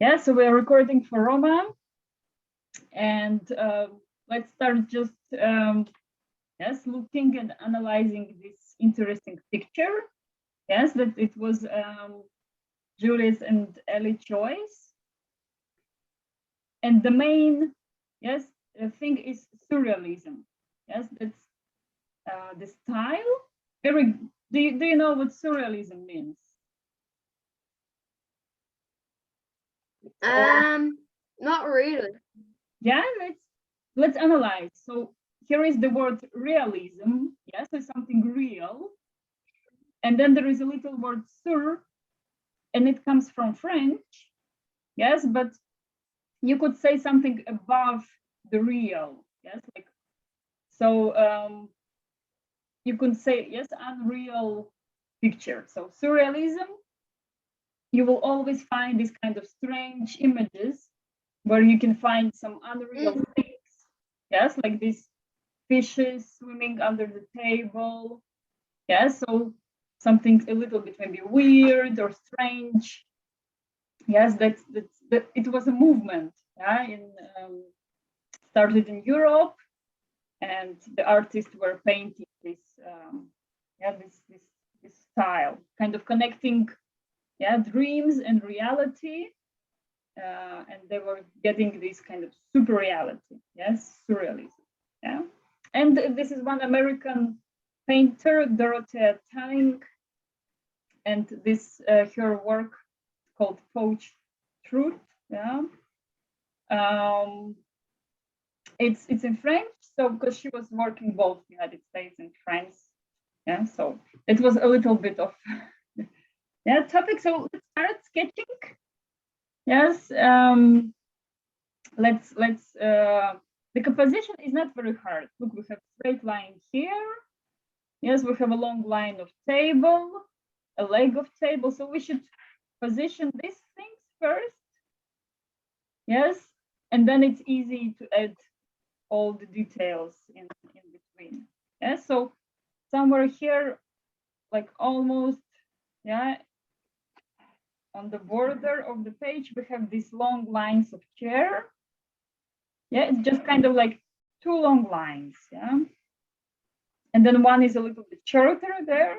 Yeah, so we're recording for Roma, and let's start just yes, looking and analyzing this interesting picture. Yes, that it was Julius and Ellie choice, and the main thing is surrealism. Yes, that's the style. Eric, do you know what surrealism means? Not really. Yeah, let's analyze. So here is the word realism. Yes, so something real. And then there is a little word sur, and it comes from French. Yes, but you could say something above the real. Yes, like so you could say yes, unreal picture. So surrealism, you will always find these kind of strange images where you can find some unreal things. Yes, like these fishes swimming under the table. Yeah, so something a little bit maybe weird or strange. Yes, that it was a movement. Yeah, started in Europe, and the artists were painting this this style, kind of connecting dreams and reality, and they were getting this kind of super reality. Yes, surrealism. Yeah, and this is one American painter, Dorothea Tanning, and this her work called Poached trout. Yeah, it's in French, so because she was working both United States and France. Yeah, so it was a little bit of topic. So let's start sketching. Yes, let's the composition is not very hard. Look, we have straight line here. Yes, we have a long line of table, a leg of table. So we should position these things first. Yes, and then it's easy to add all the details in between. Yeah, so somewhere here, like almost, on the border of the page, we have these long lines of chair. Yeah, it's just kind of like two long lines. Yeah, and then one is a little bit shorter there.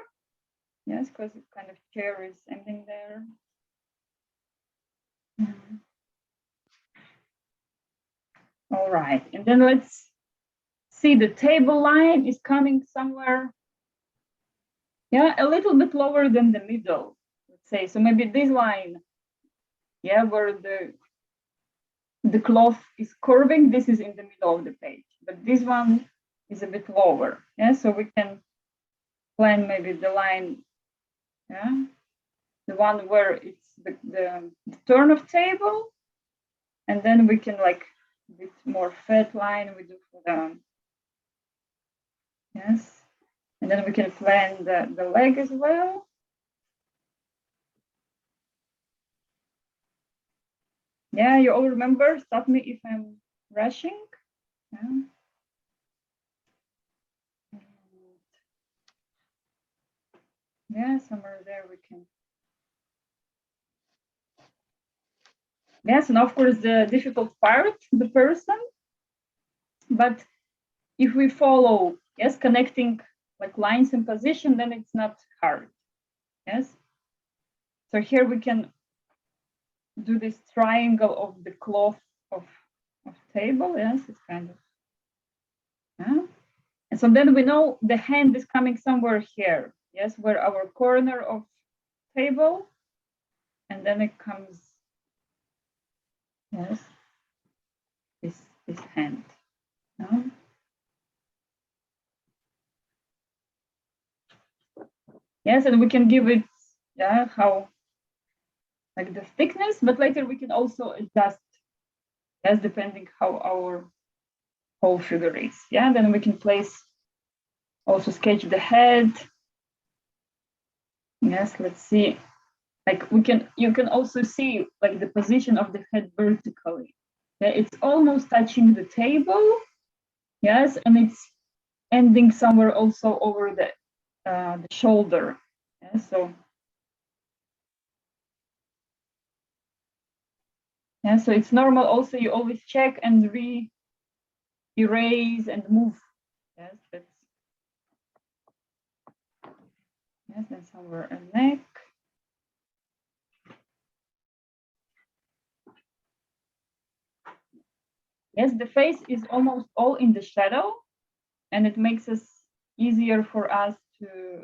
Yes, because it kind of chair is ending there. All right, and then let's see, the table line is coming somewhere, a little bit lower than the middle, let's say. So maybe this line, where the cloth is curving, this is in the middle of the page, but this one is a bit lower. Yeah, so we can plan maybe the line, the one where it's the turn of table, and then we can like a bit more fat line we do for the and then we can plan the leg as well. Yeah, you all remember, stop me if I'm rushing. Somewhere there we can. Yes, and of course the difficult part, the person. But if we follow, connecting like lines in position, then it's not hard. Yes. So here we can do this triangle of the cloth of table. Yes, it's kind of. And so then we know the hand is coming somewhere here. Yes, where our corner of table, and then it comes. Yes, this hand. Yes, and we can give it how like the thickness, but later we can also adjust, depending how our whole figure is. Then we can place, also sketch the head. Yes, let's see. Like you can also see like the position of the head vertically. Yeah, it's almost touching the table. Yes, and it's ending somewhere also over the shoulder. Yeah, so Yeah, so it's normal also, you always check and erase and move. Yes, that's somewhere a neck. Yes, the face is almost all in the shadow, and it makes us easier for us to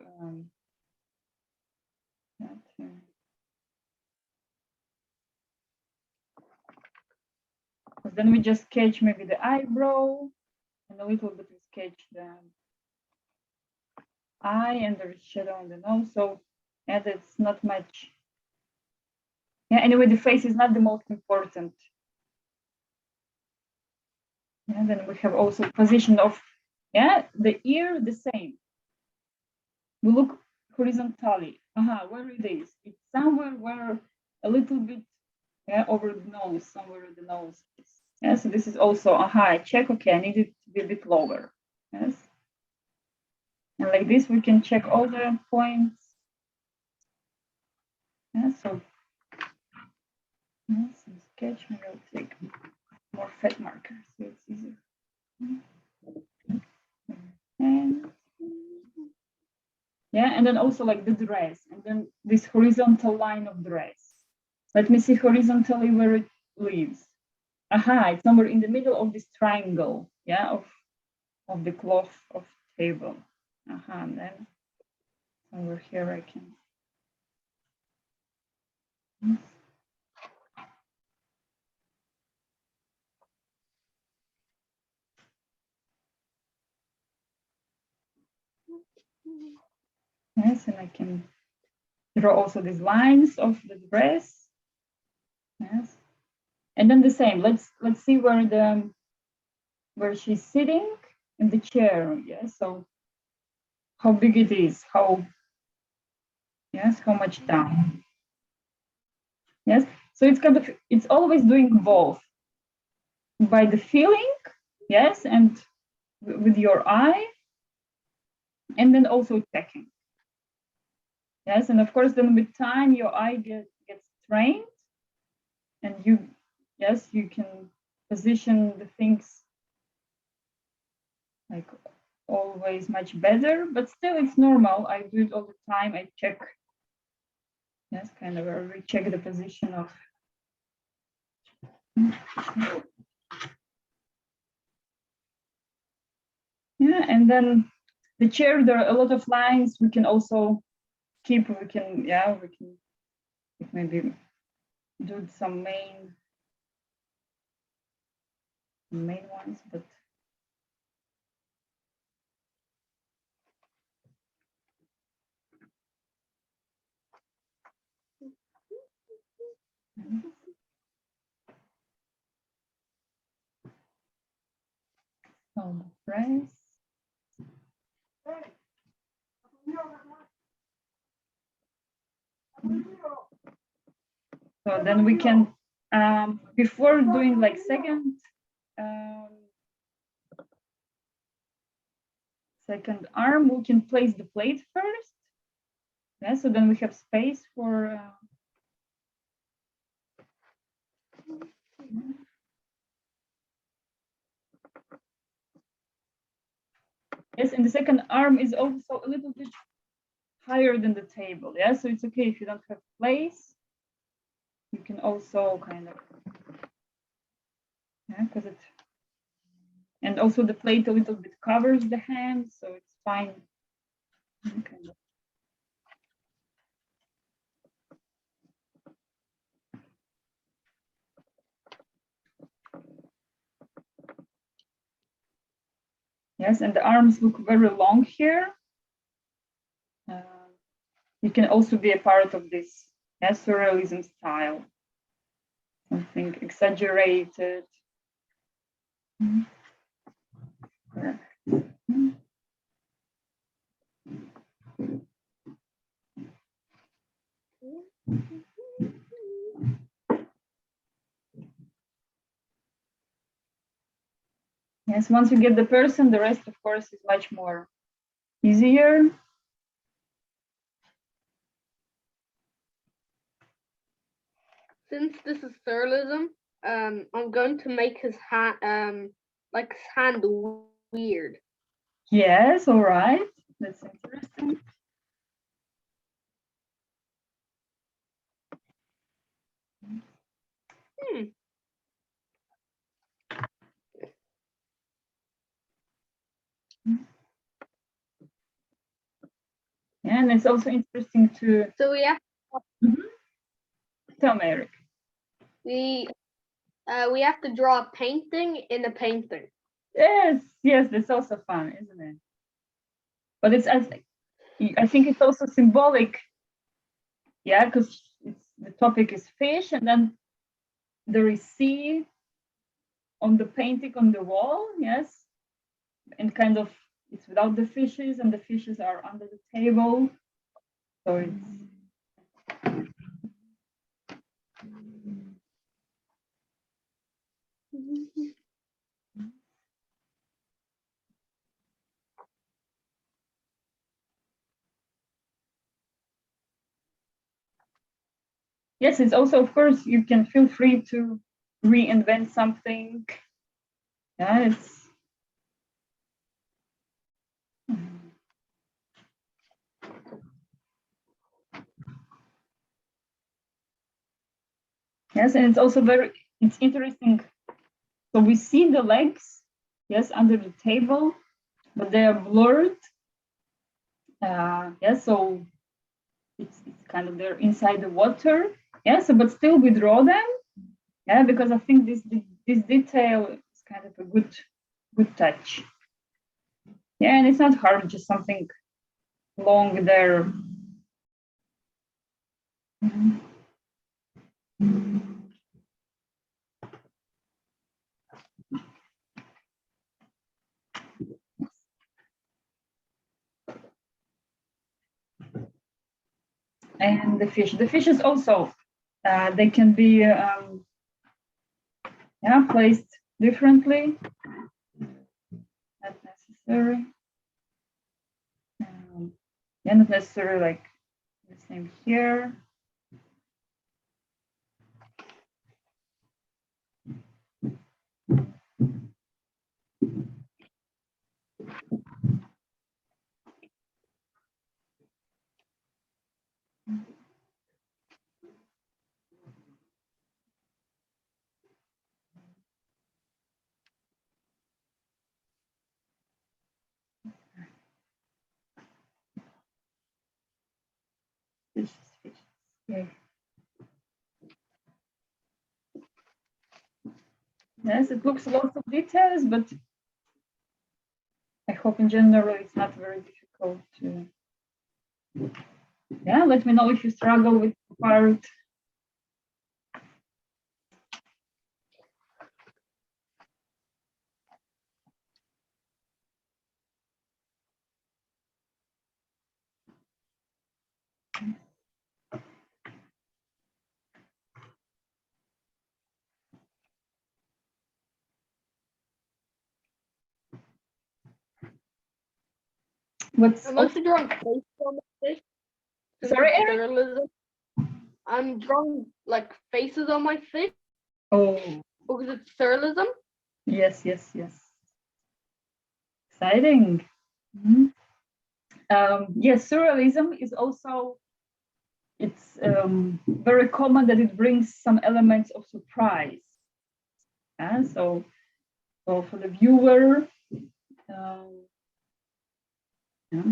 then we just sketch maybe the eyebrow and a little bit we sketch the eye and there is shadow on the nose. So yeah, that's not much. Yeah, anyway, the face is not the most important. Yeah, then we have also position of the ear, the same. We look horizontally. Where it is? It's somewhere where a little bit over the nose, somewhere the nose is. Yeah, so this is also I check, okay, I need it to be a bit lower. Yes. And like this, we can check all the points. Yeah, so sketch, maybe I'll take more fat markers so it's easier. And and then also like the dress, and then this horizontal line of dress. Let me see horizontally where it leaves. It's somewhere in the middle of this triangle, of the cloth of table. And then over here I can. Yes, and I can draw also these lines of the dress. Yes, and then the same. Let's see where she's sitting in the chair. Yes, so how big it is, how much down. Yes, so it's always doing both by the feeling, yes, and with your eye, and then also checking. Yes, and of course, then with time, your eye gets trained, and you can position the things like always much better, but still it's normal. I do it all the time. I check, kind of recheck the position of. Yeah, and then the chair, there are a lot of lines we can also keep. We can maybe do some main ones, but press. So then we can, before doing like second arm, we can place the plate first. Yeah, so then we have space for. Yes, and the second arm is also a little bit higher than the table. Yeah, so it's okay if you don't have place. You can also kind of, because it, and also the plate a little bit covers the hand, so it's fine. Kind of. Yes, and the arms look very long here. You can also be a part of this surrealism style, something exaggerated. Yes, once you get the person, the rest, of course, is much more easier. Since this is surrealism, I'm going to make his hand, like his hand weird. Yes, all right. That's interesting. Yeah, and it's also interesting to So we have tell me, Eric. we have to draw a painting in a painting. Yes, that's also fun, isn't it? But I think it's also symbolic. Yeah, because the topic is fish, and then there is sea on the painting on the wall. Yes, and kind of it's without the fishes, and the fishes are under the table. So it's yes, it's also, of course, you can feel free to reinvent something. Yeah, it's yes, and it's also it's interesting. So we see the legs, yes, under the table, but they are blurred. Yes, so it's kind of they're inside the water. Yes, but still we draw them. Yeah, because I think this detail is kind of a good touch. Yeah, and it's not hard, just something long there. And the fishes also they can be yeah, placed differently. Not necessary. Yeah, not necessarily like the same here. Fishes. Yeah. Yes, it looks lots of details, but I hope in general it's not very difficult to. Yeah, let me know if you struggle with the part. What's I'm also drawing faces on my fish. sorry, Eric? Surrealism. I'm drawing like faces on my fish Oh, because it's surrealism. yes. Exciting. Mhm. Yes, surrealism is also it's very common that it brings some elements of surprise. Yeah, so for the viewer, um, yeah.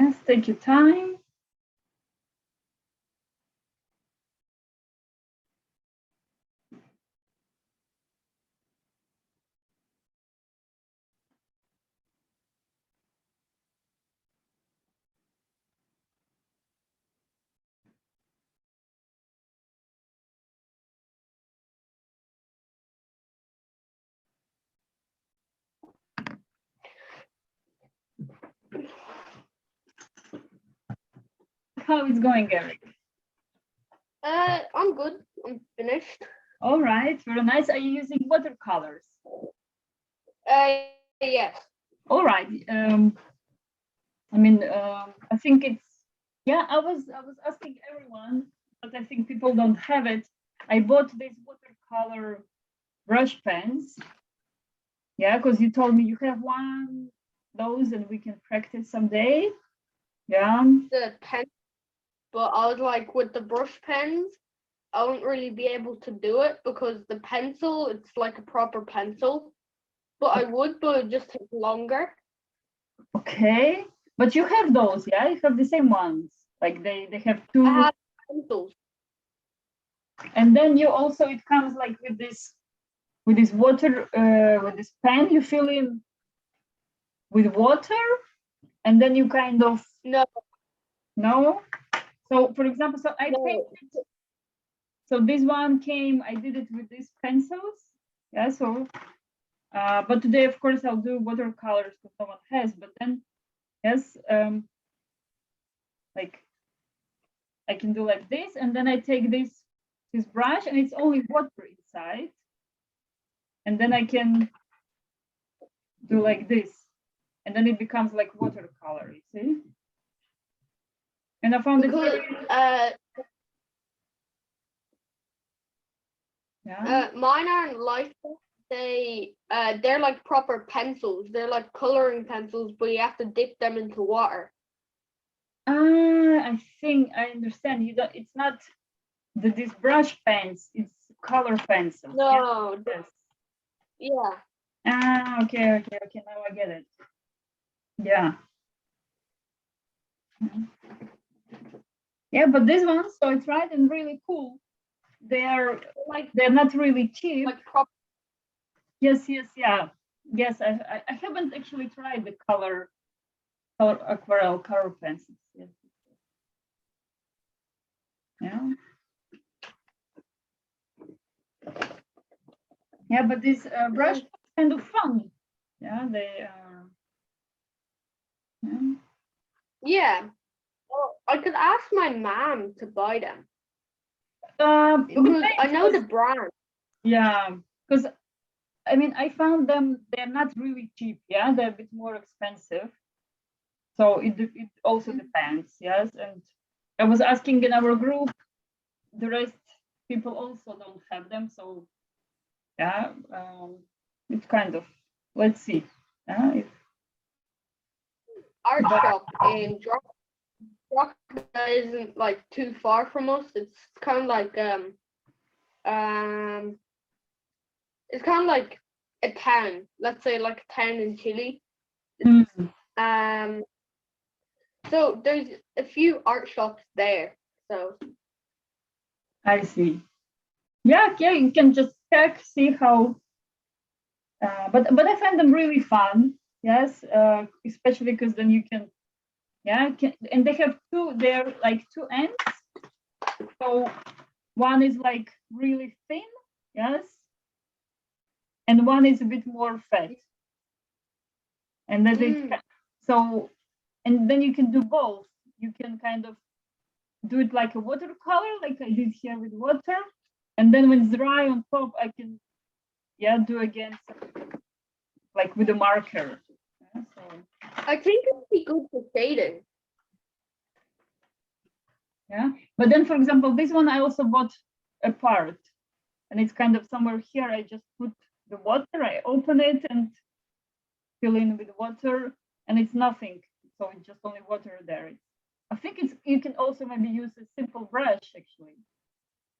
Yes, take your time. How is going, Eric? I'm good. I'm finished. All right, very nice. Are you using watercolors? Yes. All right. I think it's, yeah, I was asking everyone, but I think people don't have it. I bought these watercolor brush pens. Yeah, because you told me you have one those and we can practice someday. Yeah. The pen, but I was like, with the brush pens, I won't really be able to do it because the pencil, it's like a proper pencil. But I would, but it just takes longer. Okay. But you have those, yeah? You have the same ones. Like they have two. I have pencils. And then you also, it comes like with this water, with this pen, you fill in with water, and then you kind of no. So for example, so I painted. So this one came, I did it with these pencils. Yeah, so but today of course I'll do watercolors because no one has, but then yes, like I can do like this, and then I take this brush and it's only water inside, and then I can do like this, and then it becomes like watercolor, you see? And I found because, it very, yeah. Mine aren't like that. They're like proper pencils. They're like coloring pencils, but you have to dip them into water. I think I understand. You don't. It's not these brush pens. It's color pencils. No. Yes. Yeah. Okay. Now I get it. Yeah. Yeah, but this one, so it's right and really cool. They're not really cheap. Like proper. Yes, yeah. Yes, I haven't actually tried the color aquarelle color pencils. Yes. Yeah. Yeah, but this brush is kind of fun. Yeah, they are. Yeah. Well, I could ask my mom to buy them. Because I know the brand. Yeah, because I mean, I found them, they're not really cheap. Yeah, they're a bit more expensive. So it also depends. Yes. And I was asking in our group, the rest people also don't have them. So yeah, it's kind of, let's see. If Art shop in Drogheda isn't like too far from us. It's kind of like it's kind of like a town. Let's say like a town in Chile. So there's a few art shops there. So I see. Yeah, you can just check, see how. But I find them really fun. Yes, especially because then you can, and they have two. They're like two ends. So one is like really thin, yes, and one is a bit more fat. And that is so, and then you can do both. You can kind of do it like a watercolor, like I did here with water, and then when it's dry on top, I can, do again, like with a marker. Yeah, so. I think it'd be good for shading. Yeah, but then, for example, this one I also bought a part, and it's kind of somewhere here. I just put the water, I open it and fill in with water, and it's nothing. So it's just only water there. I think you can also maybe use a simple brush actually.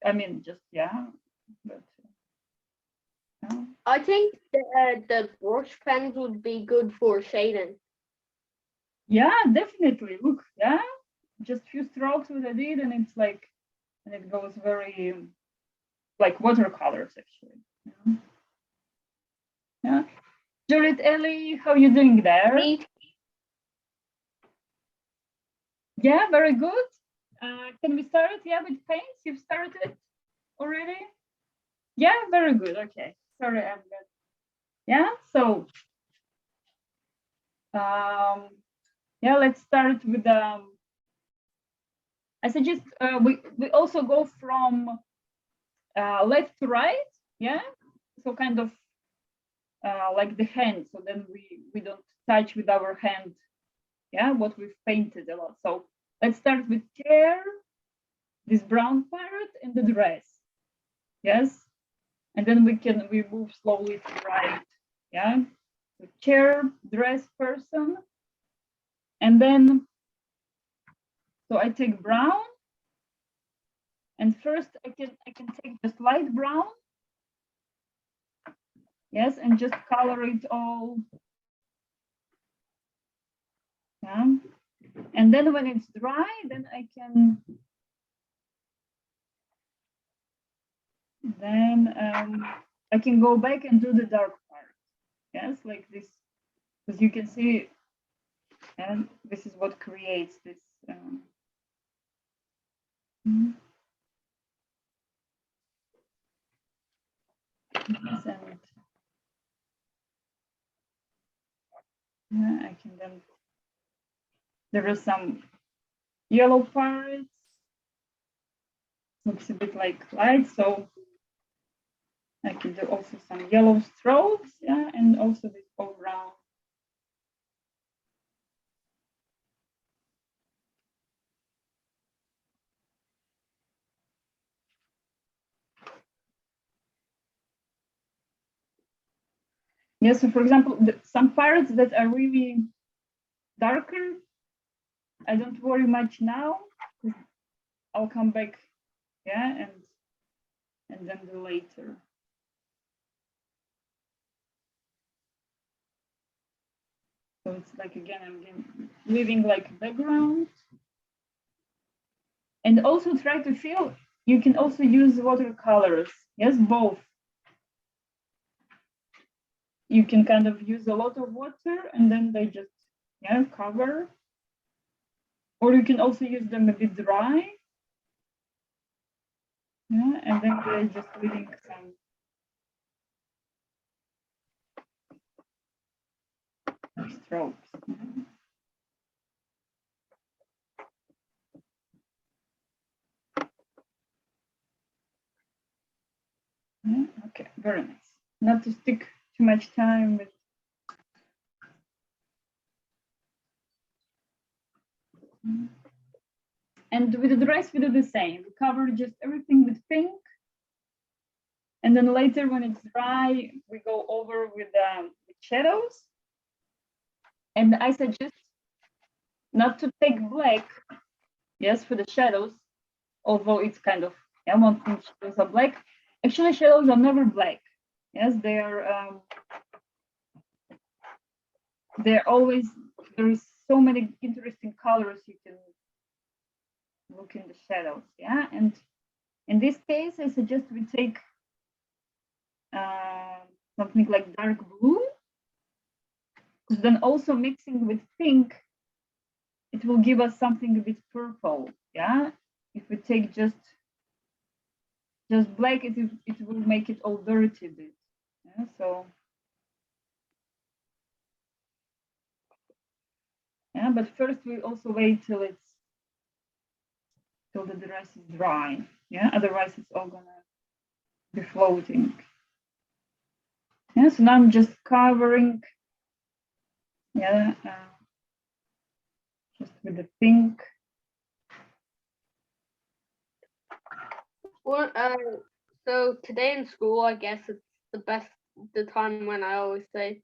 I mean, just but I think the brush pens would be good for shading. Yeah, definitely. Look, yeah, just few strokes what I did, and it's like, and it goes very like watercolors actually. Yeah. Yeah. Juliet, Ellie, how you doing there? Me, Yeah, very good. Can we start? Yeah, with paints. You've started already. Yeah, very good. Okay. Sorry, I'm good. Yeah. So, yeah, let's start with I suggest we also go from left to right. Yeah. So kind of like the hand. So then we don't touch with our hand. Yeah, what we've painted a lot. So let's start with chair, this brown part, and the dress. Yes. And then we move slowly to right. Yeah. So chair, dress, person, and then so I take brown, and first I can take just light brown. Yes, and just color it all. Yeah. And then when it's dry, then I can go back and do the dark part. Yes, like this, because you can see, and this is what creates this. And yeah, I can then. There are some yellow parts. Looks a bit like light, so I can do also some yellow strokes, yeah, and also this all brown. Yeah, so for example, some parts that are really darker, I don't worry much now. I'll come back, yeah, and then do later. So it's like again, I'm leaving like background, and also try to feel. You can also use watercolors. Yes, both. You can kind of use a lot of water, and then they just cover. Or you can also use them a bit dry. Yeah, and then they're just leaving some strokes. Yeah, okay, very nice. Not to stick too much time with. And with the dress, we do the same. We cover just everything with pink. And then later, when it's dry, we go over with shadows. And I suggest not to take black, yes, for the shadows, although it's kind of, I won't think shadows are black. Actually, shadows are never black. Yes, they're always, there is so many interesting colors you can look in the shadows. Yeah, and in this case, I suggest we take something like dark blue, because then also mixing with pink, it will give us something a bit purple. Yeah, if we take just black, it will make it all dirty a bit. Yeah, so yeah, but first we also wait till the dress is dry. Yeah, otherwise it's all gonna be floating. Yeah, so now I'm just covering. Yeah, just with the pink. well, so today in school, I guess it's the time when I always say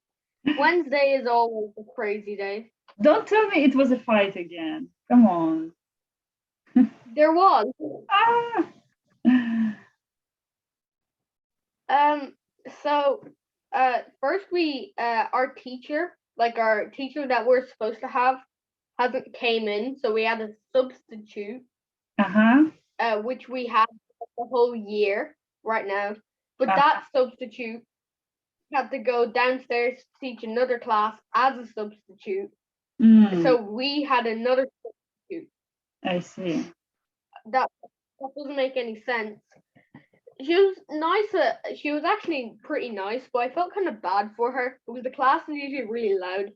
Wednesday is always a crazy day. Don't tell me it was a fight again. Come on. There was. Ah. So, first our teacher that we're supposed to have, hasn't came in, so we had a substitute, which we had the whole year right now. But that substitute had to go downstairs to teach another class as a substitute. So we had another substitute. I see. That doesn't make any sense. She was nice. She was actually pretty nice, but I felt kind of bad for her because the class is usually really loud.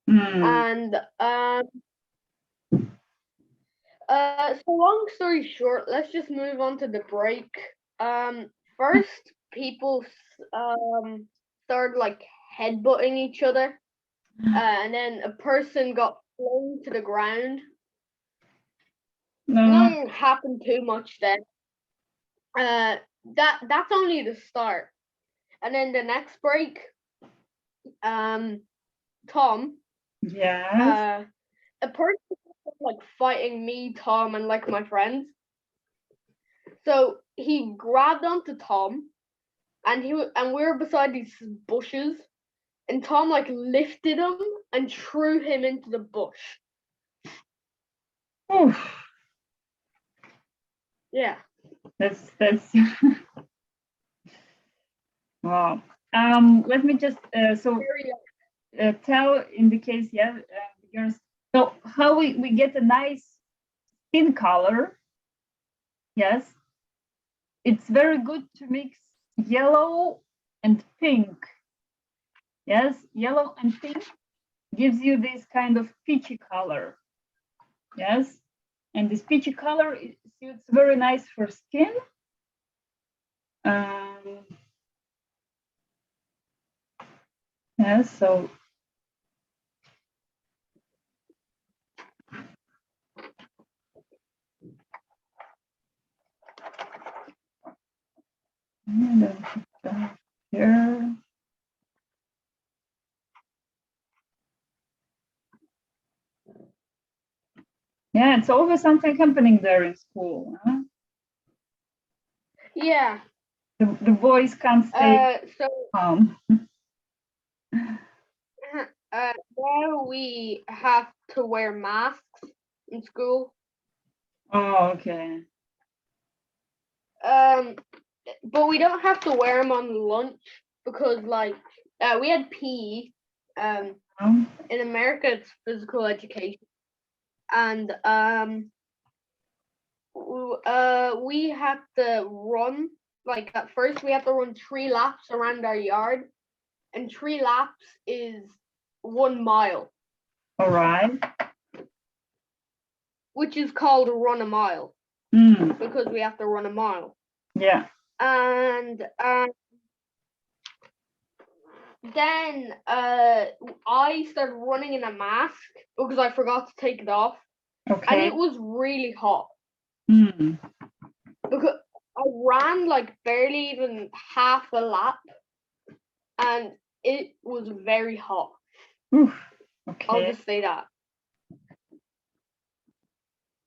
And so long story short, let's just move on to the break. First, people started like headbutting each other, and then a person got flung to the ground. Nothing happened too much then. That's only the start. And then the next break, Tom. Yes. A person was like fighting me, Tom, and like my friends. So he grabbed onto Tom, and we were beside these bushes, and Tom like lifted him and threw him into the bush. Oof. Yeah. That's wow. Let me just tell in the case, so how we get a nice skin color. Yes, it's very good to mix yellow and pink. Yes, yellow and pink gives you this kind of peachy color. Yes, and this peachy color suits very nice for skin. Yeah, so here. Yeah, it's always something happening there in school. Huh? Yeah. The boys can't stay calm. Now we have to wear masks in school. Oh, okay. But we don't have to wear them on lunch because, like, we had PE. In America, it's physical education, and we have to run. Like at first, we have to run 3 laps around our yard, and 3 laps is 1 mile. All right. Which is called run a mile because we have to run a mile. Yeah. And then I started running in a mask because I forgot to take it off. Okay. And it was really hot. Because I ran like barely even half a lap and it was very hot. Oof. Okay. I'll just say that.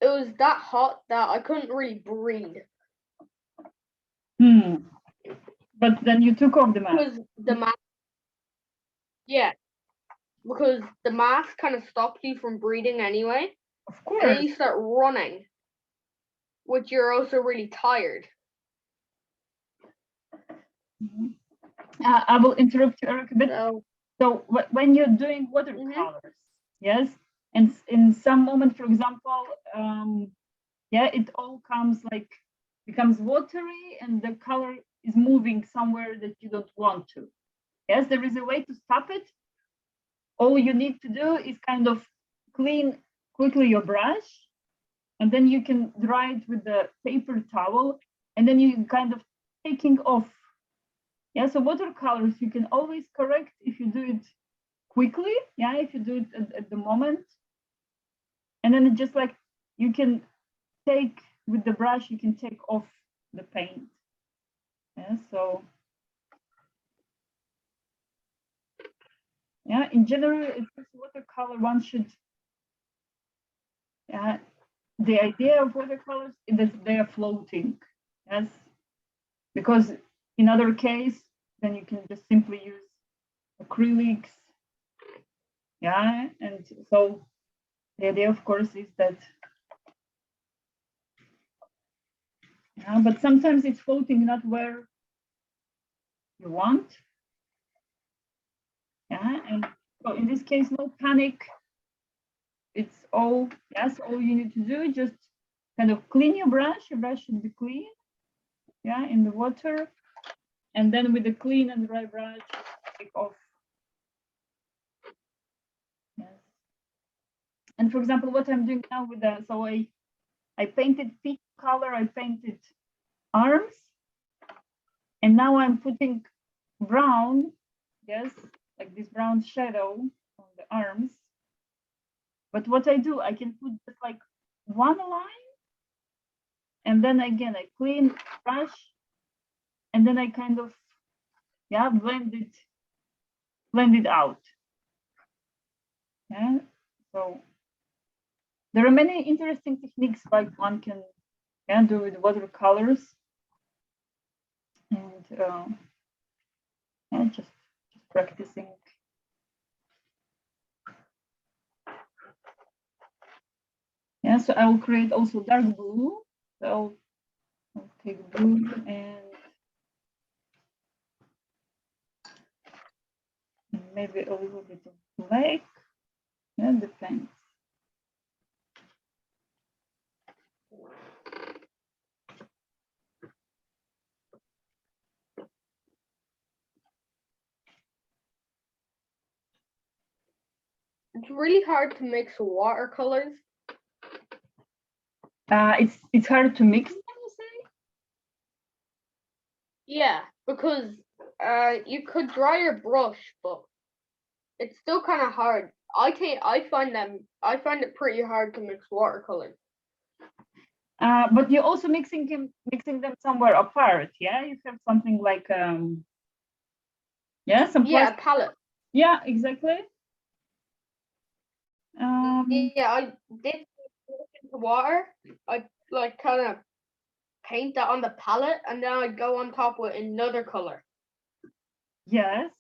It was that hot that I couldn't really breathe. But then you took off the mask. Because the mask, yeah, because the mask kind of stops you from breathing anyway. Of course. And then you start running, which you're also really tired. I will interrupt you, Eric, a bit. So when you're doing watercolors, yes, and in some moment, for example, it all becomes watery and the color is moving somewhere that you don't want to. Yes, there is a way to stop it. All you need to do is kind of clean quickly your brush, and then you can dry it with the paper towel, and then you kind of taking off. Yeah, so watercolors you can always correct if you do it quickly. Yeah, if you do it at the moment, and then it just like you can take with the brush, you can take off the paint. Yeah, so yeah, in general, it's watercolor. One should. Yeah, the idea of watercolors is that they are floating. Yes, because in other case, then you can just simply use acrylics. Yeah, and so the idea, of course, is that, yeah, but sometimes it's floating not where you want. Yeah, and so in this case, no panic. It's all, yes, all you need to do is just kind of clean your brush. Your brush should be clean, yeah, in the water. And then with the clean and dry brush, take off. Yes. And for example, what I'm doing now with the, so I painted peach color, I painted arms, and now I'm putting brown, yes, like this brown shadow on the arms. But what I do, I can put just like one line, and then again, I clean brush, and then I kind of, yeah, blend it out. Yeah, so there are many interesting techniques like one can, yeah, do with watercolors, and yeah, just practicing. Yeah, so I will create also dark blue. So I'll take blue and maybe a little bit of black. Yeah, depends. It's really hard to mix watercolors. It's hard to mix them, you say? Yeah, because you could dry your brush, but it's still kind of hard. I find it pretty hard to mix watercolors. But you're also mixing them somewhere apart. Yeah, you have something like yeah, some Yeah, palette. Yeah, exactly. Yeah, I did into water. I like kind of paint that on the palette, and then I go on top with another color. Yes.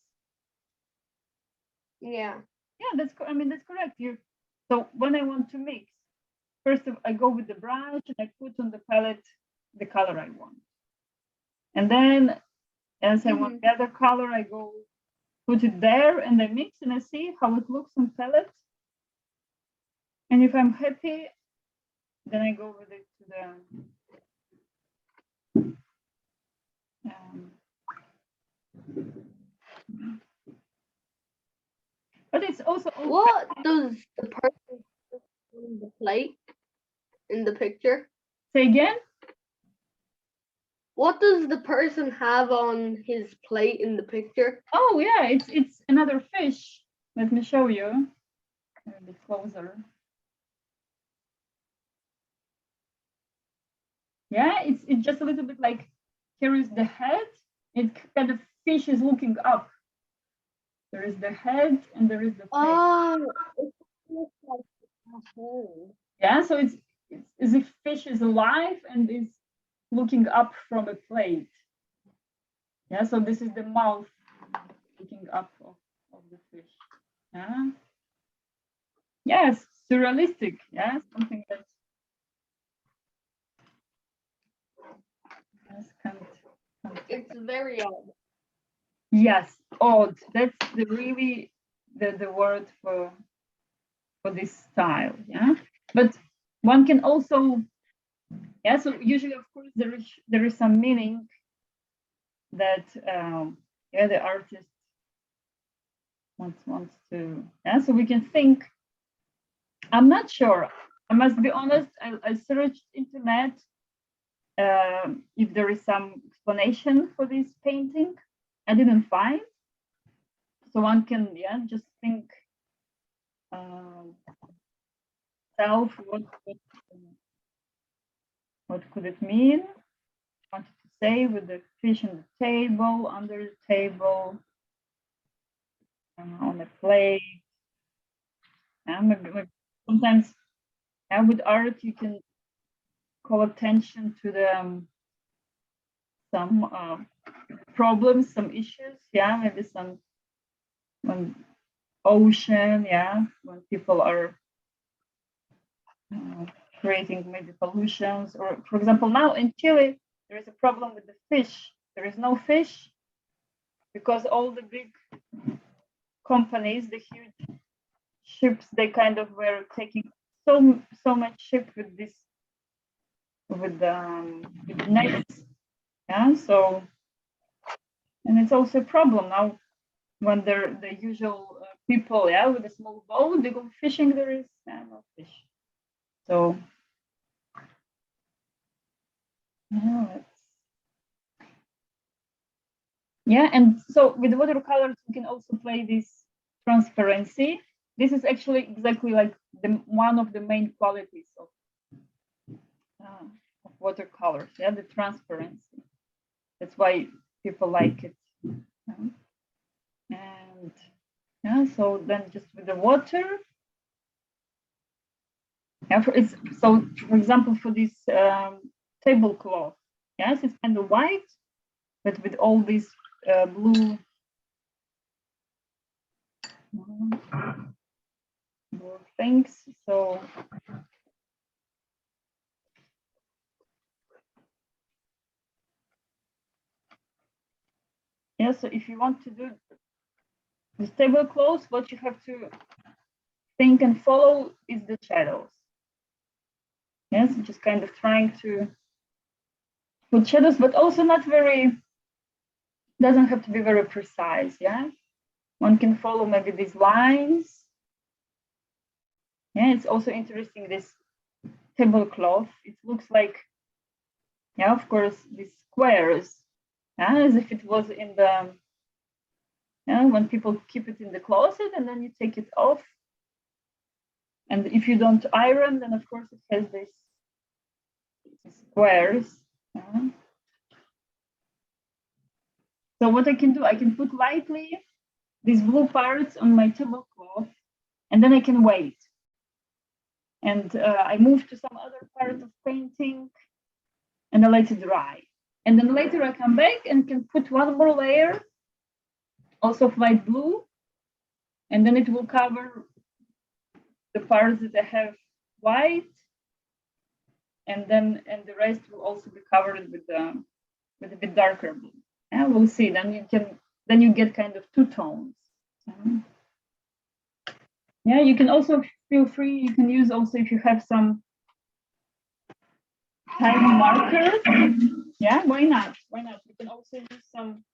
Yeah. Yeah, that's correct. So when I want to mix, first I go with the brush and I put on the palette the color I want. And then as I want the other color, I go put it there and I mix and I see how it looks on palette. And if I'm happy, then I go with it to the but it's also what does the person on the plate in the picture? Say again? What does the person have on his plate in the picture? Oh yeah, it's another fish. Let me show you a bit closer. Yeah, it's just a little bit like here is the head. It kind of fish is looking up. There is the head and there is the face. Oh, it looks like a head. Yeah, so it's as if fish is alive and is looking up from a plate. Yeah, so this is the mouth looking up of the fish. Yeah. Yes, surrealistic. Yeah, something that yes, It's very odd. Yes, odd. That's really the word for this style. Yeah, but one can also, yeah. So usually, of course, there is some meaning that yeah, the artist wants to. Yeah, so we can think. I'm not sure. I must be honest. I searched internet if there is some explanation for this painting. I didn't find. So one can, yeah, just think self what could it mean? Wanted to say with the fish on the table, under the table, on a plate. Maybe sometimes with art you can call attention to the some problems, some issues. Yeah, maybe some ocean. Yeah, when people are creating maybe pollutions, or for example, now in Chile, there is a problem with the fish. There is no fish because all the big companies, the huge ships, they kind of were taking so much ship with this, with nets. Yeah, so, and it's also a problem now when they're the usual people, yeah, with a small boat, they go fishing, there is no fish. So, yeah, and so with watercolors, we can also play this transparency. This is actually exactly like one of the main qualities of watercolors, yeah, the transparency. That's why people like it. And yeah, so then just with the water, yeah, so for example, for this tablecloth, yes, it's kind of white, but with all these blue things. So yeah, so if you want to do this tablecloth, what you have to think and follow is the shadows. Yes, just kind of trying to put shadows, but also not very, doesn't have to be very precise. Yeah, one can follow maybe these lines. Yeah, it's also interesting, this tablecloth. It looks like, yeah, of course, these squares, yeah, as if it was in the, yeah, when people keep it in the closet and then you take it off. And if you don't iron, then of course it has these squares. Yeah. So what I can do, I can put lightly these blue parts on my tablecloth, and then I can wait. And I move to some other part of painting, and I let it dry. And then later I come back and can put one more layer, also of light blue, and then it will cover the parts that I have white, and the rest will also be covered with a bit darker blue. Yeah, we'll see. Then you get kind of two tones. Yeah, you can also feel free. You can use also if you have some tiny markers. Yeah, why not? Why not? You can also use some,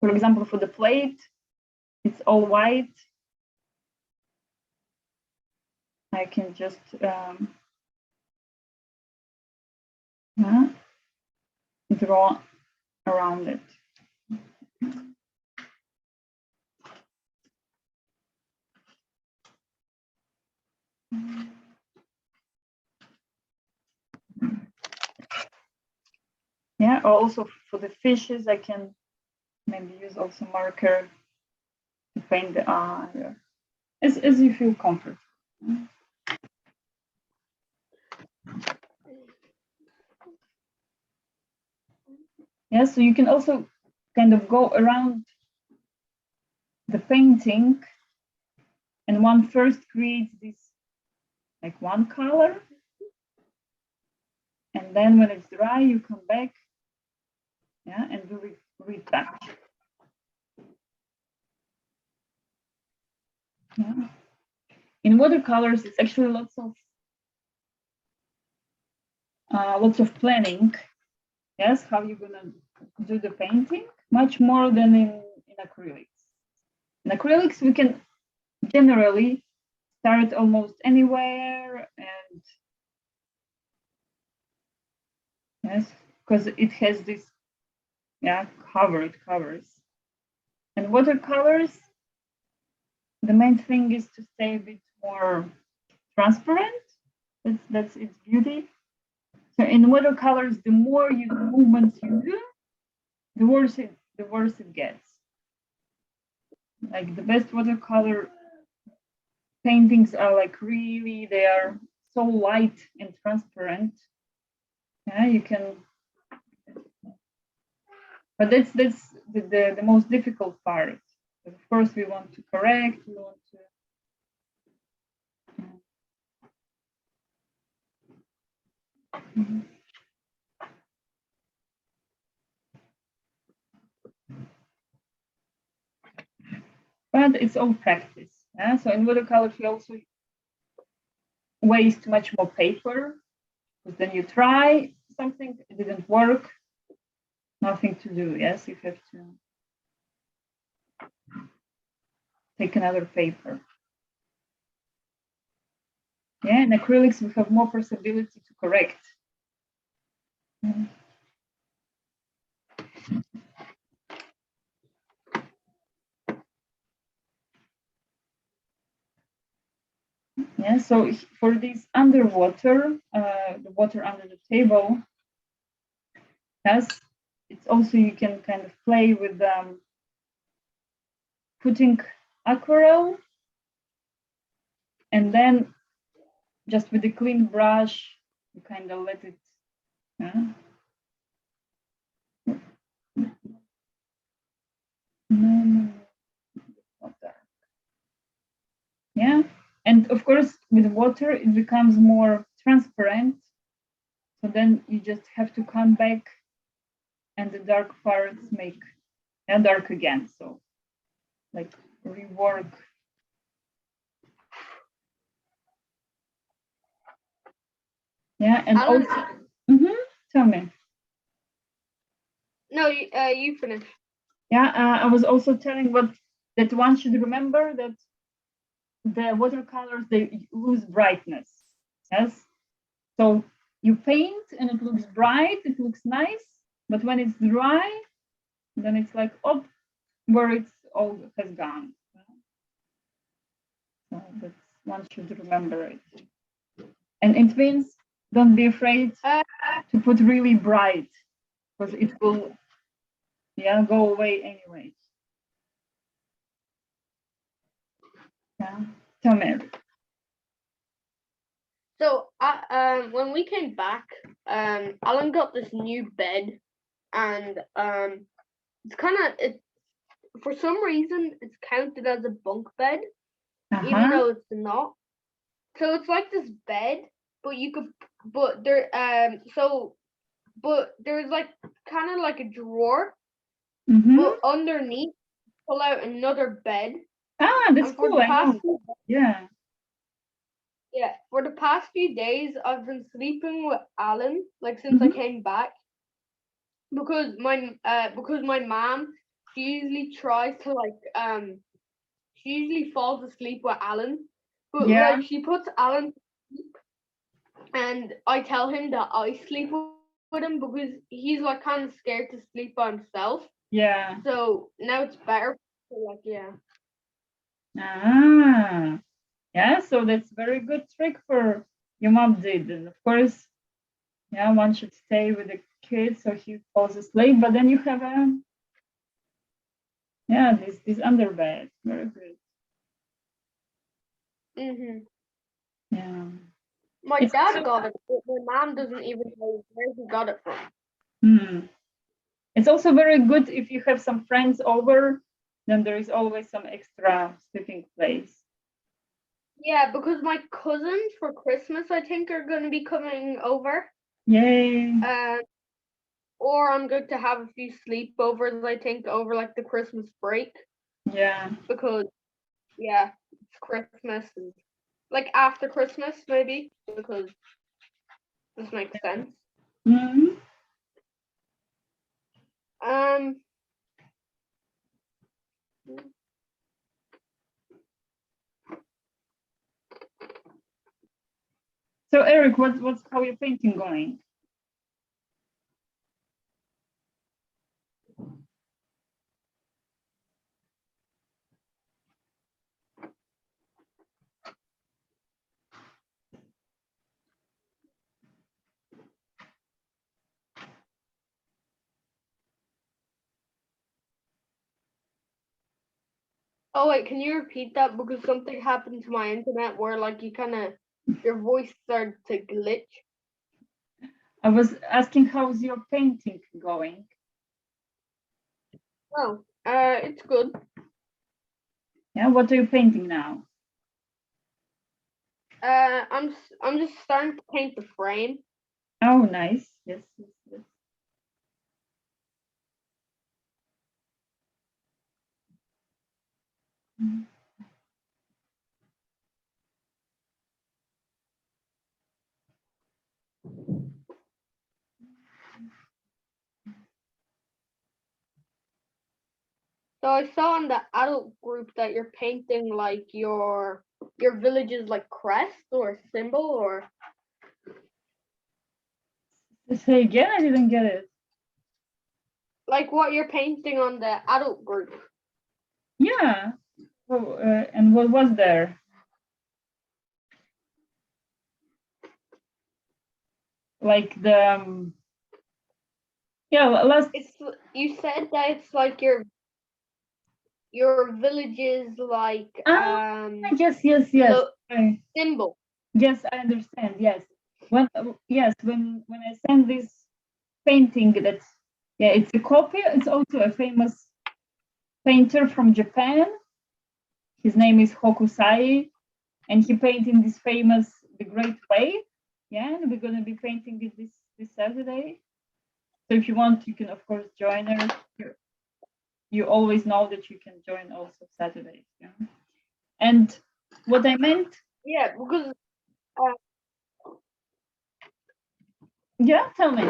for example, for the plate, it's all white. I can just draw around it. Yeah, or also for the fishes, I can maybe use also marker to paint the eye, as you feel comfortable. Yeah, so you can also kind of go around the painting, and one first creates this like one color, and then when it's dry, you come back, yeah, and do retouch. Yeah. In watercolors, it's actually lots of planning. Yes, how you're gonna do the painting, much more than in acrylics. In acrylics, we can generally start almost anywhere, and yes, because it has this, yeah, it covers. And watercolors, the main thing is to stay a bit more transparent. That's its beauty. So in watercolors, the more movements you do, the worse it gets. Like the best watercolor paintings are like really, they are so light and transparent. Yeah, you can, but that's the most difficult part. Of course, we want to correct, we want to, But it's all practice. Yeah? So in watercolor, you also waste much more paper, because then you try something, it didn't work, nothing to do. Yes, you have to take another paper. Yeah, in acrylics, we have more possibility to correct. Yeah, so for this underwater, the water under the table, yes, it's also, you can kind of play with putting aquarelle, and then just with a clean brush, you kind of let it, yeah, and of course with water it becomes more transparent, so then you just have to come back and the dark parts make dark again, so like rework. Yeah, and Alan, also tell me. No, you finish. Yeah, I was also telling that one should remember that the watercolors, they lose brightness. Yes, so you paint and it looks bright, it looks nice, but when it's dry, then it's like, oh, where it's all has gone. So that's, one should remember it. And it means don't be afraid to put really bright, because it will go away anyway. Yeah, tell me. So, when we came back, Alan got this new bed, and it's kind of for some reason it's counted as a bunk bed, even though it's not. So it's like this bed, but you could, but there's like kind of like a drawer, but underneath pull out another bed. That's cool. Yeah. Yeah, for the past few days, I've been sleeping with Alan, like since I came back, because my mom, she usually tries to she usually falls asleep with Alan, but like she puts Alan to sleep, and I tell him that I sleep with him because he's like kind of scared to sleep by himself. Yeah. So now it's better. So, yeah. Yeah, so that's very good trick for your mom did. And of course, one should stay with the kid so he falls asleep, but then you have this underbed. Very good. Yeah. My dad got it, but my mom doesn't even know where he got it from. It's also very good if you have some friends over, then there is always some extra sleeping place. Yeah, because my cousins for Christmas, I think, are going to be coming over. Yay. Or I'm going to have a few sleepovers, I think, over like the Christmas break. Yeah. Because, it's Christmas, and like after Christmas, maybe, because this makes sense. So Eric, what's how your painting going? Oh wait, can you repeat that? Because something happened to my internet where like your voice started to glitch. I was asking how's your painting going? Oh, it's good. Yeah, what are you painting now? I'm just starting to paint the frame. Oh, nice. Yes, yes, yes. Mhm. So I saw in the adult group that you're painting like your village's like crest or symbol or Say again, I didn't get it. like what you're painting on the adult group. Yeah. Oh, and what was there? Like the yeah, last. It's you said that it's like your village's like Yes, yes, yes. symbol. Yes, I understand. Yes, when yes, when I send this painting, that's yeah, it's a copy. It's also a famous painter from Japan. His name is Hokusai, and he painted this famous The Great Wave. Yeah, and we're gonna be painting it this Saturday. So if you want, you can of course join us. You always know that you can join also Saturdays. Yeah. And what I meant. Yeah, because Yeah, tell me.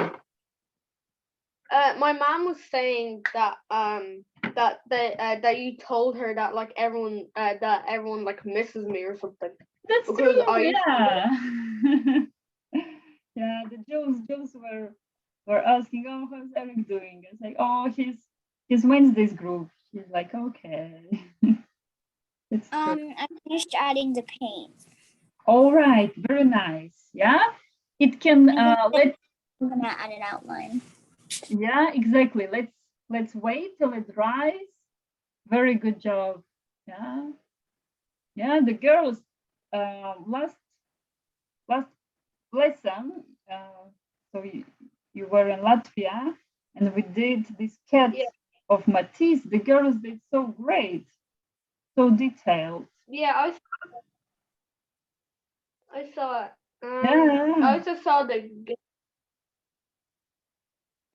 my mom was saying that that you told her that like everyone like misses me or something. That's Because true. I used Yeah. Yeah, the Jules were asking, oh, how's Eric doing? It's like, oh, he's Wednesday's group. He's like, okay. It's true. I finished adding the paint. All right, very nice. Yeah, it can let. I'm gonna add an outline. Yeah, exactly. Let's wait till it dries. Very good job. Yeah, yeah. The girls last lesson. So you were in Latvia, and we did this cat yeah of Matisse. The girls did so great, so detailed. yeah I saw it. I Yeah. also saw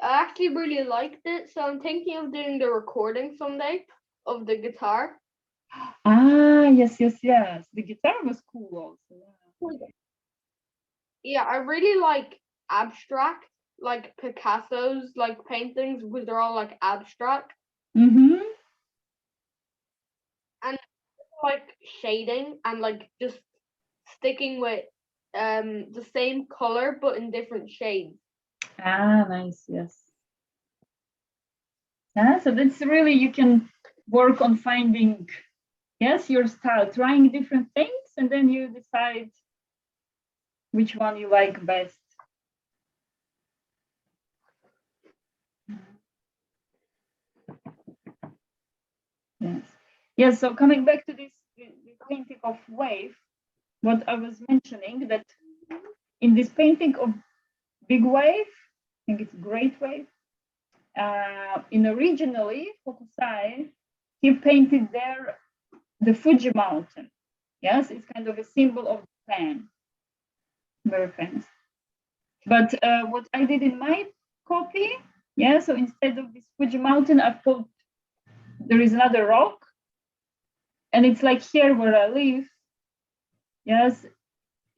I actually really liked it, so I'm thinking of doing the recording someday of the guitar. Ah, yes, yes, yes. The guitar was cool also. Yeah. Yeah, I really like abstract, like Picasso's like paintings because they're all like abstract Mm-hmm. and like shading and like just sticking with the same color but in different shades. Ah, nice. Yes. Yeah. So that's really you can work on finding yes your style, trying different things, and then you decide which one you like best. Yes. Yes. So coming back to this the painting of wave, what I was mentioning that in this painting of big wave, I think it's great wave. In originally Hokusai, he painted there the Fuji mountain. Yes, it's kind of a symbol of Japan, very famous. But what I did in my copy, yeah, so instead of this Fuji mountain, I put there is another rock, and it's like here where I live. Yes,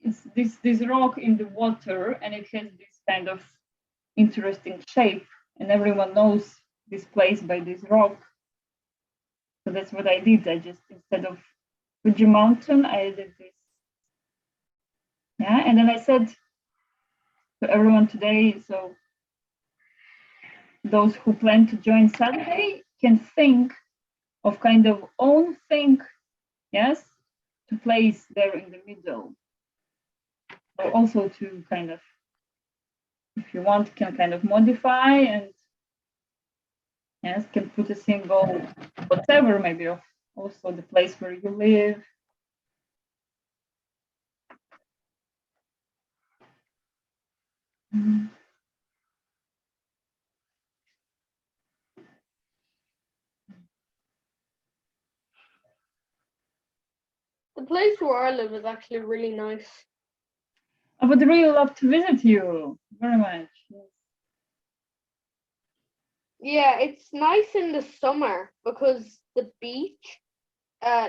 it's this rock in the water, and it has this kind of interesting shape, and everyone knows this place by this rock. So that's what I did. I just instead of Fuji mountain, I did this. Yeah, and then I said to everyone today, so those who plan to join Saturday can think of kind of own thing, yes, to place there in the middle. Or also to kind of, if you want, can kind of modify and yes, can put a symbol, whatever, maybe of also the place where you live. Mm-hmm. The place where I live is actually really nice. I would really love to visit you. very much. Yes. Yeah, it's nice in the summer because the beach,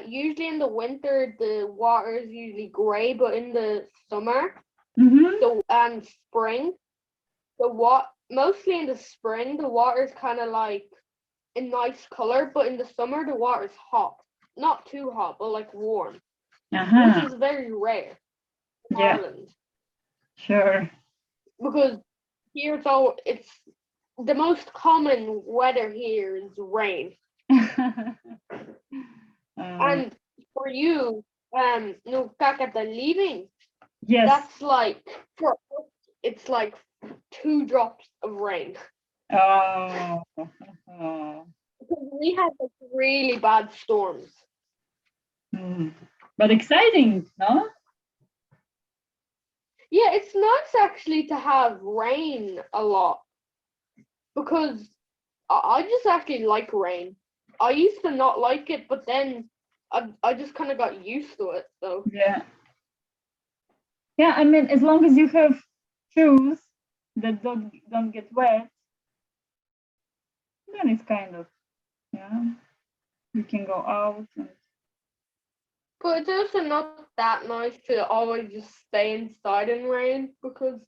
usually in the winter the water is usually grey, but in the summer and spring, mostly in the spring the water is kind of like a nice color, but in the summer the water is hot, not too hot, but like warm, which is very rare in Yeah, Ireland sure. because here it's the most common weather here is rain. And for you, no kakata leaving, Yes. that's like for us, it's like 2 drops of rain. Oh. Because we had like really bad storms. But exciting, no? Yeah, it's nice actually to have rain a lot because I just actually like rain. I used to not like it, but then I just kind of got used to it. So Yeah. Yeah, I mean, as long as you have shoes that don't get wet, then it's kind of, yeah, you can go out. but it's also not that nice to always just stay inside in rain because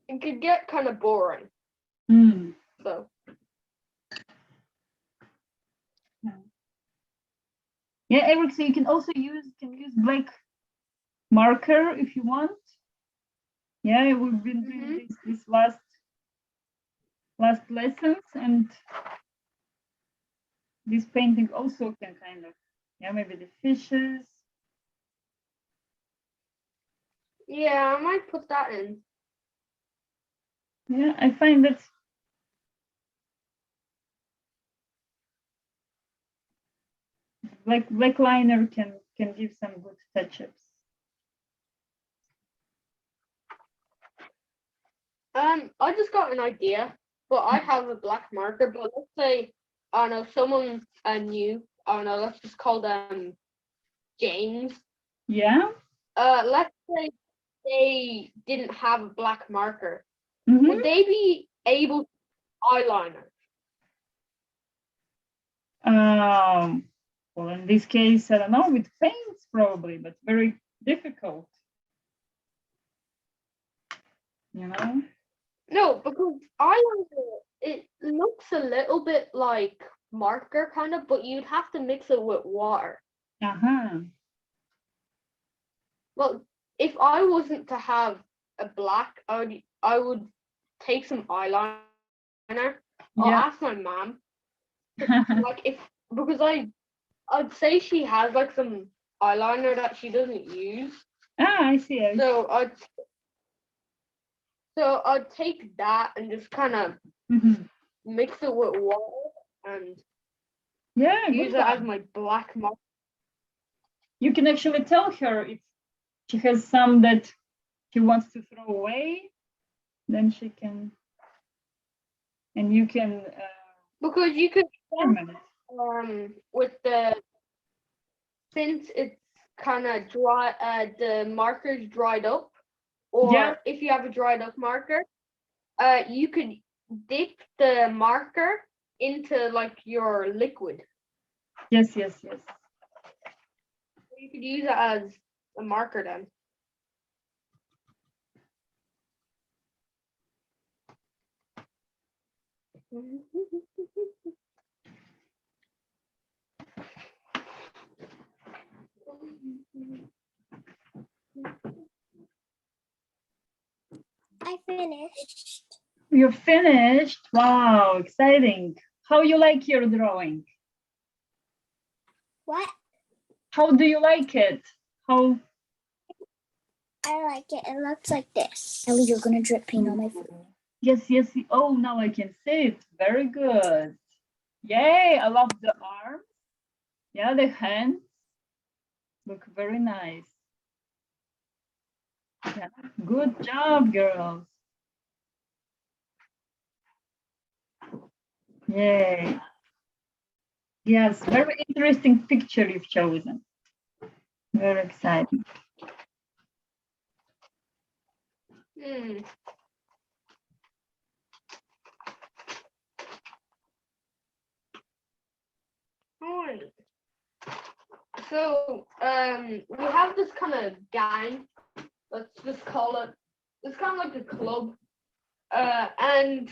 it could get kind of boring. So yeah, Eric, so you can also use black marker if you want. Yeah, we've been doing this last lessons, and this painting also can kind of, yeah, maybe the fishes. yeah, I might put that in. Yeah, I find that black liner can give some good touch-ups. I just got an idea, but I have a black marker. But let's say I don't know someone new. I don't know. Let's just call them James. Yeah. Let's say they didn't have a black marker. Would they be able to eyeliner? Well, in this case, I don't know, with paints probably, but very difficult. You know? No, because eyeliner, it looks a little bit like marker kind of, but you'd have to mix it with water. Well, if I wasn't to have a black, I would take some eyeliner. I'll ask my mom, like because I'd say she has like some eyeliner that she doesn't use. I see. So I'd take that and just kind of mix it with water and use it as my black marker. You can actually tell her if she has some that she wants to throw away, then she can, and you can. Because you could with since it's kind of dry, the marker's dried up, or if you have a dried up marker, you could dip the marker into like your liquid. Yes. You could use it as a marker then. I finished. You're finished? Wow, exciting. How you like your drawing? What? How do you like it? How? I like it. It looks like this. Ellie, you're gonna drip paint on my food. Yes. Oh, now I can see it. Very good. Yay, I love the arms. Yeah, the hands look very nice. Yeah, good job, girls. Yay. Yes, very interesting picture you've chosen. Very exciting. Alright. So, we have this kind of gang. Let's just call it. It's kind of like a club. And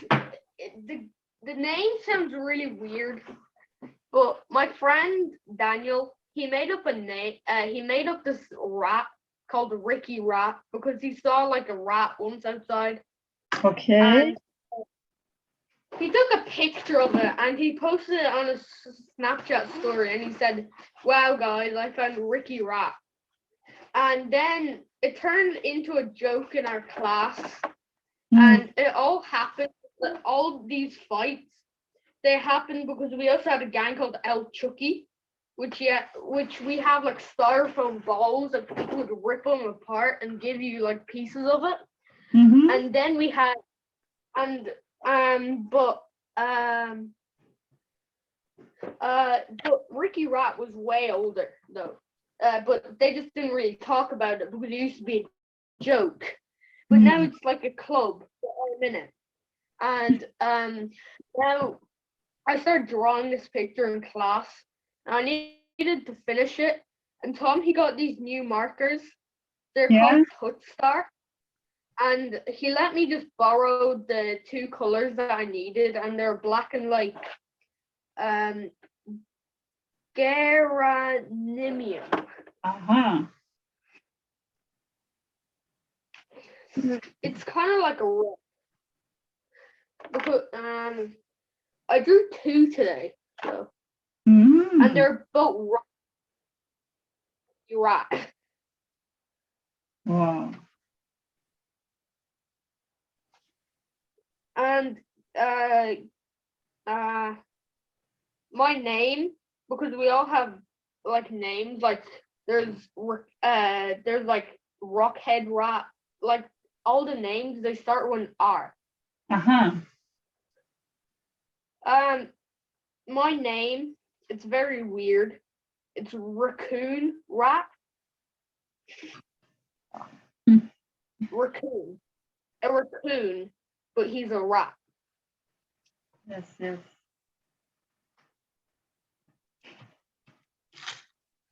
the name sounds really weird, but my friend Daniel, he made up a name. He made up this rat called Ricky Rat because he saw like a rat once outside. Okay. And he took a picture of it and he posted it on his Snapchat story and he said, "Wow, guys, I found Ricky Rat." And then it turned into a joke in our class. And it all happened, all these fights, they happened because we also had a gang called El Chucky, which we have like styrofoam balls that people would rip them apart and give you like pieces of it. And then we had, but Ricky Rat was way older though. But they just didn't really talk about it because it used to be a joke. But now it's like a club for all minute. And now I started drawing this picture in class and I needed to finish it. And Tom, he got these new markers. They're called Touch Star. And he let me just borrow the two colors that I needed, and they're black and like geranium. It's kind of like a rock. Because I drew two today, so and they're both rock. Wow. And my name, because we all have like names, like there's like Rockhead Rat, like all the names they start with an R. My name, it's very weird. It's Raccoon Rat. Raccoon. A raccoon, but he's a rat. Yes. So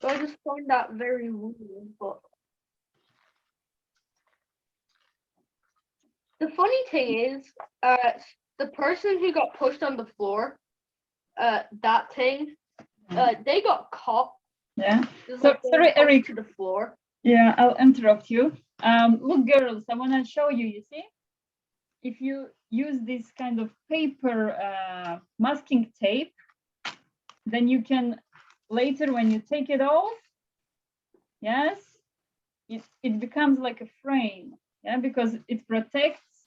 I just find that very weird, but the funny thing is, the person who got pushed on the floor, that thing, they got caught. Yeah. Just So sorry, Eric. To the floor. Yeah, I'll interrupt you. Look, girls, I want to show you. You see, if you use this kind of paper masking tape, then you can later, when you take it off, yes, it becomes like a frame. Yeah, because it protects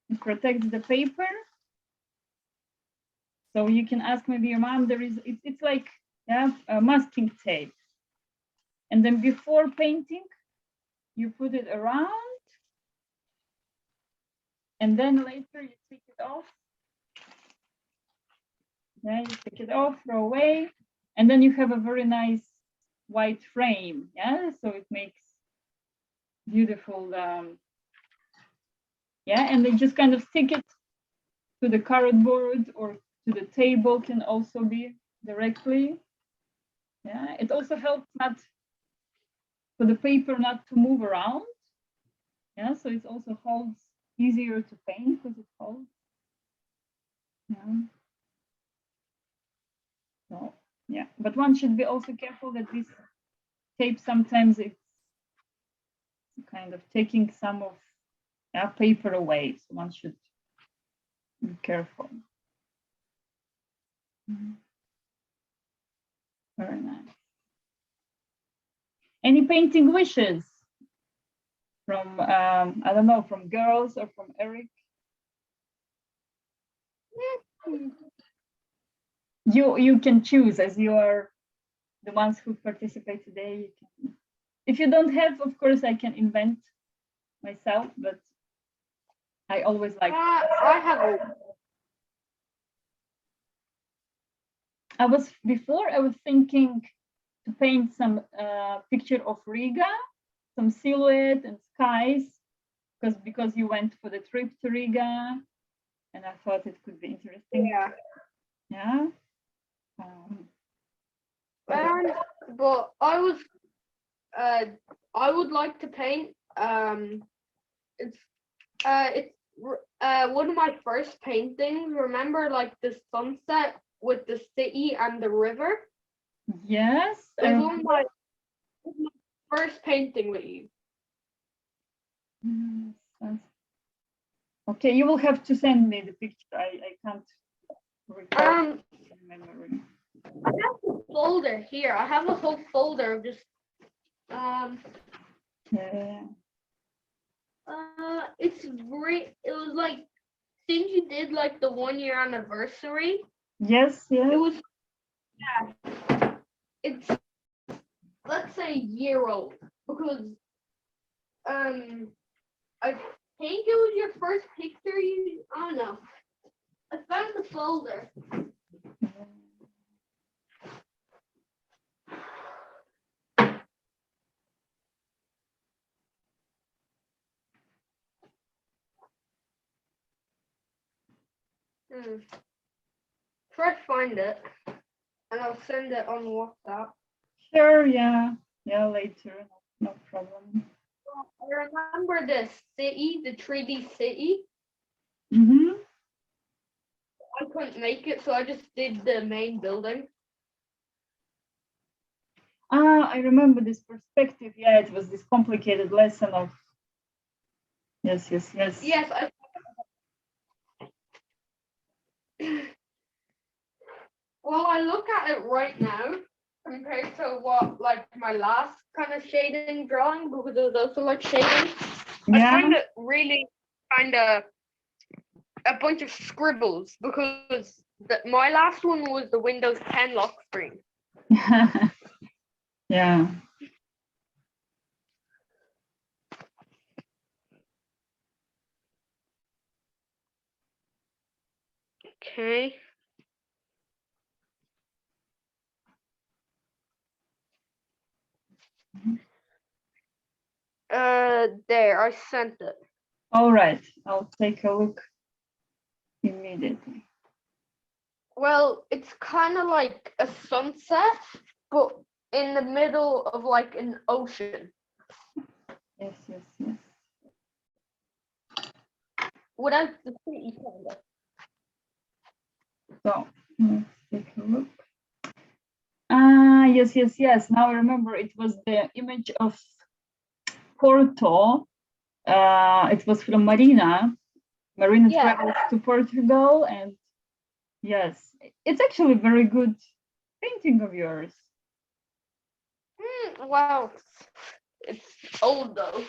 the paper. So you can ask maybe your mom. It's like a masking tape, and then before painting, you put it around, and then later you take it off. Yeah, you take it off, throw away, and then you have a very nice white frame. Yeah, so it makes beautiful. And then just kind of stick it to the cardboard or to the table, can also be directly. Yeah, it also helps for the paper not to move around. Yeah, so it also holds easier to paint because it holds. Yeah. So yeah, but one should be also careful that this tape sometimes it's kind of taking some of paper away. So one should be careful. Very nice. Any painting wishes from I don't know, from girls or from Eric? You can choose, as you are the ones who participate today. You can, if you don't have, of course, I can invent myself, but I always like. I have a. I was thinking to paint some picture of Riga, some silhouette and skies, because you went for the trip to Riga, and I thought it could be interesting. Yeah. Yeah. But I would like to paint. It's one of my first paintings. Remember, like the sunset with the city and the river. Yes. It was one of my first painting with you. Okay, you will have to send me the picture. I can't recall memory. I have a folder here. I have a whole folder of just it's great. It was like since you did like the 1 year anniversary. Yes, yes. It was it's let's say a year old because I think it was your first picture you I don't know. I found the folder. Try to find it and I'll send it on WhatsApp. Sure, yeah. Yeah, later. No problem. I remember the city, the 3D city. Mm-hmm. I couldn't make it, so I just did the main building. Ah, I remember this perspective. Yeah, it was this complicated lesson of. Yes, yes, yes. Yes, well, I look at it right now compared to what like my last kind of shading drawing because it was also like shading. Yeah. I find it really kind of a bunch of scribbles because my last one was the Windows 10 lock screen. Yeah. Okay. There, I sent it. All right, I'll take a look immediately. Well, it's kind of like a sunset, but in the middle of like an ocean. Yes, yes, yes. Without the city, kind of. So let's take a look. Yes, yes, yes. Now I remember it was the image of Porto. It was from Marina. Marina travels to Portugal, and yes, it's actually a very good painting of yours. Wow, it's old though.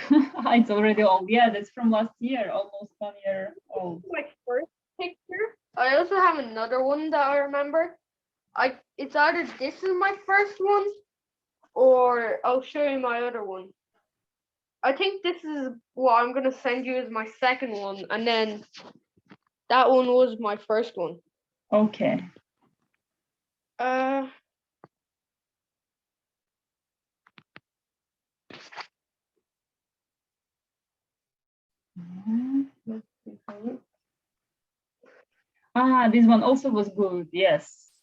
It's already old. Yeah, that's from last year, almost 1 year old. My first picture. I also have another one that I remember. It's either this is my first one, or I'll show you my other one. I think this is what I'm gonna send you as my second one, and then that one was my first one. Okay. Let's take a look. This one also was good. Yes,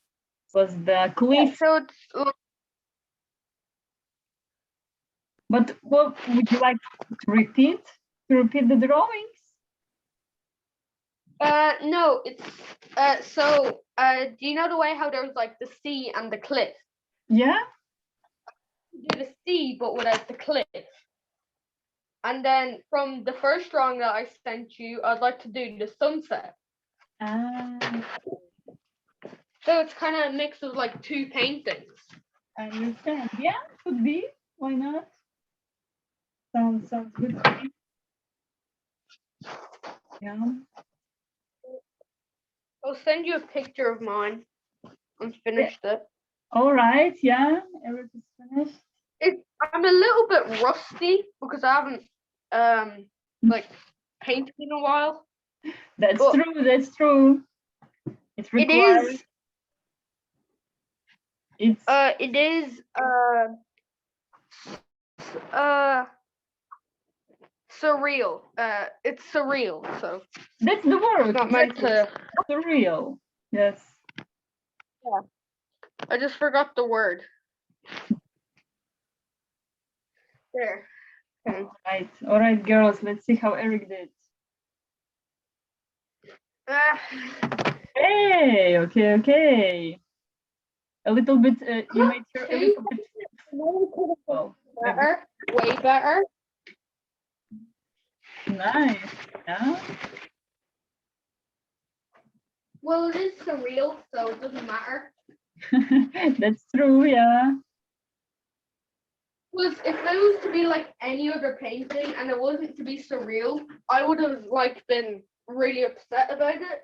was the cliff. So it's. But what would you like to repeat? To repeat the drawings? No, it's so do you know the way how there's like the sea and the cliff? Yeah. Do the sea but without the cliff. And then from the first drawing that I sent you, I'd like to do the sunset. So it's kind of a mix of like two paintings. I understand. Yeah, could be. Why not? Sounds good to me. Yeah. I'll send you a picture of mine. I'm finished it. All right. Yeah, everything's finished. I'm a little bit rusty because I haven't like painted in a while. That's true. That's true. It requires. It is surreal. It's surreal. So that's the word. It's not meant to. Surreal. Yes. Yeah. I just forgot the word. There. Okay. All right, girls. Let's see how Eric did. Ah, Hey, okay. A little bit. You made your a little bit. Well, better, way better. nice. Yeah. Well, it is surreal, so it doesn't matter. That's true. Yeah. Was if it was to be like any other painting and it wasn't to be surreal, I would have like been really upset about it.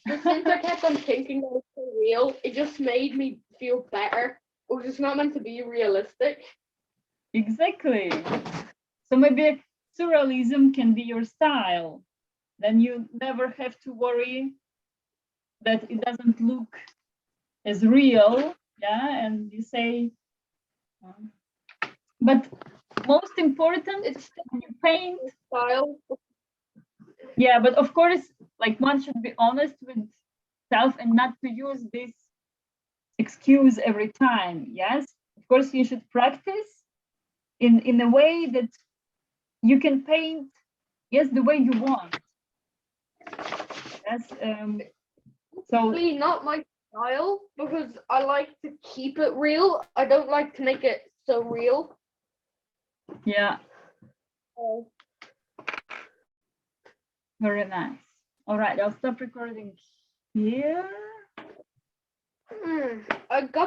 But since I kept on thinking that it was surreal, it just made me feel better. It was just not meant to be realistic. Exactly. So maybe surrealism can be your style. Then you never have to worry that it doesn't look as real. Yeah, and you say. But most important, It's when you paint. style. Yeah, but of course, like one should be honest with self and not to use this excuse every time. Yes, of course, you should practice in a way that you can paint, yes, the way you want. Yes. So Really not my style because I like to keep it real. I don't like to make it so real. yeah, Oh. very nice. All right, I'll stop recording here. I got